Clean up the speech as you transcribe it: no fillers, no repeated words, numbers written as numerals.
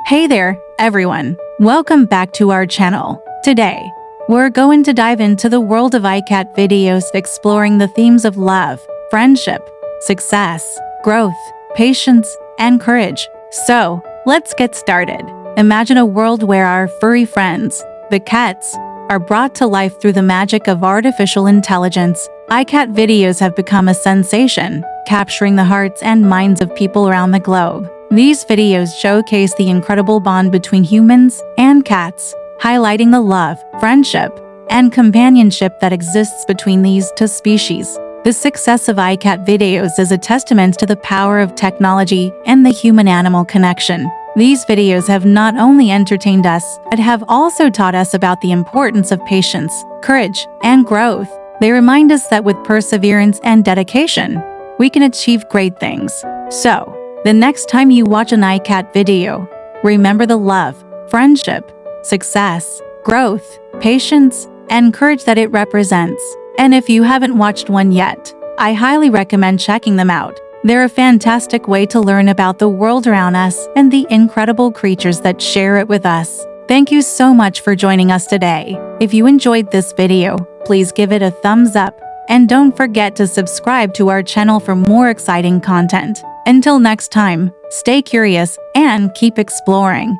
Hey there, everyone. Welcome back to our channel. Today, we're going to dive into the world of iCat videos exploring the themes of love, friendship, success, growth, patience, and courage. So, let's get started. Imagine a world where our furry friends, the cats, are brought to life through the magic of artificial intelligence. iCat videos have become a sensation, capturing the hearts and minds of people around the globe. These videos showcase the incredible bond between humans and cats, highlighting the love, friendship, and companionship that exists between these two species. The success of iCat videos is a testament to the power of technology and the human-animal connection. These videos have not only entertained us, but have also taught us about the importance of patience, courage, and growth. They remind us that with perseverance and dedication, we can achieve great things. So, the next time you watch an iCat video, remember the love, friendship, success, growth, patience, and courage that it represents. And if you haven't watched one yet, I highly recommend checking them out. They're a fantastic way to learn about the world around us and the incredible creatures that share it with us. Thank you so much for joining us today. If you enjoyed this video, please give it a thumbs up, and don't forget to subscribe to our channel for more exciting content. Until next time, stay curious and keep exploring.